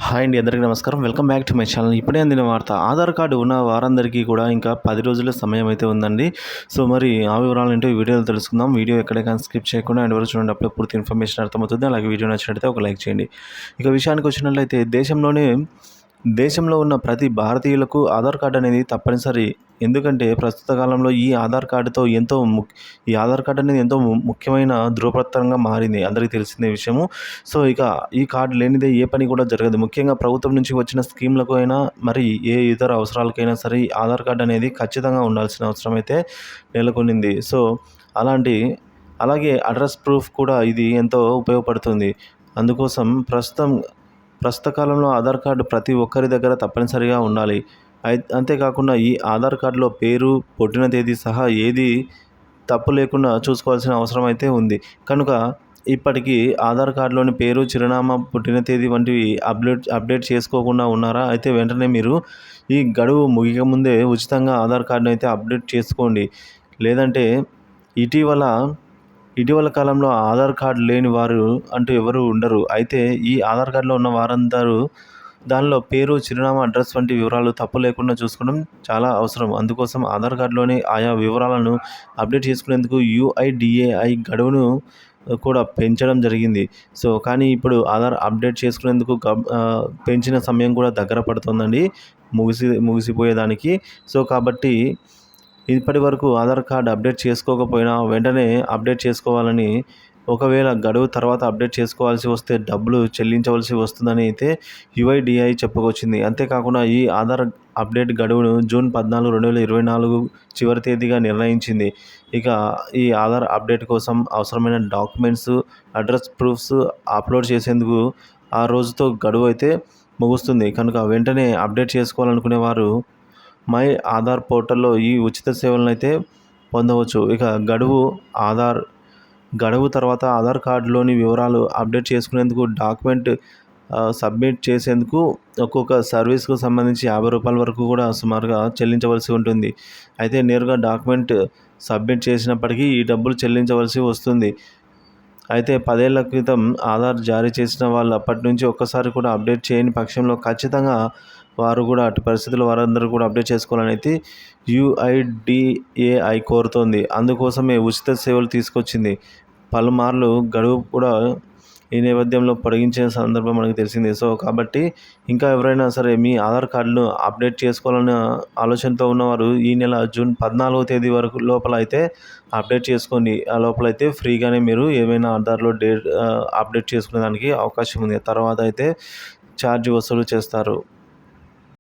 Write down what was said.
Hi అండి, అందరికీ నమస్కారం. Welcome back to my channel. ఇప్పుడే అందిన వార్త. ఆధార్ కార్డు ఉన్న వారందరికీ కూడా ఇంకా 10 రోజుల సమయం అయితే ఉందండి. సో మరి ఆ వివరాలేంటో ఈ వీడియోలో తెలుసుకుందాం. వీడియో ఎక్కడికైనా స్కిప్ చేయకుండా ఎండ్ వరకు చూడండి. అప్పుడే పూర్తి ఇన్ఫర్మేషన్ అర్థమవుతుంది. అలాగే వీడియో నచ్చినట్లయితే ఒక లైక్ చేయండి. ఇక విషయానికి వచ్చినట్లయితే దేశంలో ఉన్న ప్రతి భారతీయులకు ఆధార్ కార్డు అనేది తప్పనిసరి. ఎందుకంటే ప్రస్తుత కాలంలో ఈ ఆధార్ కార్డు అనేది ఎంతో ముఖ్యమైన ధృవపత్రంగా మారింది. అందరికీ తెలిసిన విషయము. సో ఇక ఈ కార్డు లేనిదే ఏ పని కూడా జరగదు. ముఖ్యంగా ప్రభుత్వం నుంచి వచ్చిన స్కీమ్లకు అయినా, మరి ఏ ఇతర అవసరాలకైనా సరే ఆధార్ కార్డు అనేది ఖచ్చితంగా ఉండాల్సిన అవసరం అయితే నెలకొనింది. సో అలాగే అడ్రస్ ప్రూఫ్ కూడా ఇది ఎంతో ఉపయోగపడుతుంది. అందుకోసం ప్రస్తుత కాలంలో ఆధార్ కార్డు ప్రతి ఒక్కరి దగ్గర తప్పనిసరిగా ఉండాలి. అంతేకాకుండా ఈ ఆధార్ కార్డులో పేరు, పుట్టిన తేదీ సహా ఏది తప్పు లేకుండా చూసుకోవాల్సిన అవసరం అయితే ఉంది. కనుక ఇప్పటికీ ఆధార్ కార్డులోని పేరు, చిరునామా, పుట్టిన తేదీ వంటివి అప్డేట్ చేసుకోకుండా ఉన్నారా? అయితే వెంటనే మీరు ఈ గడువు ముగియకముందే ఉచితంగా ఆధార్ కార్డును అయితే అప్డేట్ చేసుకోండి. లేదంటే ఇటీవల కాలంలో ఆధార్ కార్డు లేని వారు అంటూ ఎవరు ఉండరు. అయితే ఈ ఆధార్ కార్డులో ఉన్న వారందరూ దానిలో పేరు, చిరునామా, అడ్రస్ వంటి వివరాలు తప్పు లేకుండా చూసుకోవడం చాలా అవసరం. అందుకోసం ఆధార్ కార్డులోని ఆయా వివరాలను అప్డేట్ చేసుకునేందుకు UIDAI గడువును కూడా పెంచడం జరిగింది. సో కానీ ఇప్పుడు ఆధార్ అప్డేట్ చేసుకునేందుకు పెంచిన సమయం కూడా దగ్గర పడుతుందండి ముగిసిపోయేదానికి. సో కాబట్టి ఇప్పటి వరకు ఆధార్ కార్డు అప్డేట్ చేసుకోకపోయినా వెంటనే అప్డేట్ చేసుకోవాలని, ఒకవేళ గడువు తర్వాత అప్డేట్ చేసుకోవాల్సి వస్తే డబ్బులు చెల్లించవలసి వస్తుందని అయితే UIDAI చెప్పుకొచ్చింది. అంతేకాకుండా ఈ ఆధార్ అప్డేట్ గడువును జూన్ 14, 2024 చివరి తేదీగా నిర్ణయించింది. ఇక ఈ ఆధార్ అప్డేట్ కోసం అవసరమైన డాక్యుమెంట్స్, అడ్రస్ ప్రూఫ్స్ అప్లోడ్ చేసేందుకు ఆ రోజుతో గడువు అయితే ముగుస్తుంది. కనుక వెంటనే అప్డేట్ చేసుకోవాలనుకునే వారు మై ఆధార్ పోర్టల్లో ఈ ఉచిత సేవలను అయితే పొందవచ్చు. ఇక గడువు తర్వాత ఆధార్ కార్డులోని వివరాలు అప్డేట్ చేసుకునేందుకు డాక్యుమెంట్ సబ్మిట్ చేసేందుకు ఒక్కొక్క సర్వీస్కు సంబంధించి ₹50 వరకు కూడా సుమారుగా చెల్లించవలసి ఉంటుంది. అయితే నేరుగా డాక్యుమెంట్ సబ్మిట్ చేసినప్పటికీ ఈ డబ్బులు చెల్లించవలసి వస్తుంది. అయితే 10 ఏళ్ల క్రితం ఆధార్ జారీ చేసిన వాళ్ళు అప్పటి నుంచి ఒక్కసారి కూడా అప్డేట్ చేయని పక్షంలో ఖచ్చితంగా వారు కూడా అటు పరిస్థితుల్లో వారందరూ కూడా అప్డేట్ చేసుకోవాలని అయితే UIDAI కోరుతోంది. అందుకోసమే ఉచిత సేవలు తీసుకొచ్చింది. పలుమార్లు గడువు కూడా ఈ నేపథ్యంలో పొడిగించిన సందర్భం మనకు తెలిసిందే. సో కాబట్టి ఇంకా ఎవరైనా సరే మీ ఆధార్ కార్డును అప్డేట్ చేసుకోవాలన్న ఆలోచనతో ఉన్నవారు ఈ నెల జూన్ 14వ తేదీ వరకు లోపల అయితే అప్డేట్ చేసుకోండి. ఆ లోపలైతే ఫ్రీగానే మీరు ఏమైనా ఆధార్లో అప్డేట్ చేసుకునే దానికి అవకాశం ఉంది. తర్వాత అయితే ఛార్జ్ వసూలు చేస్తారు.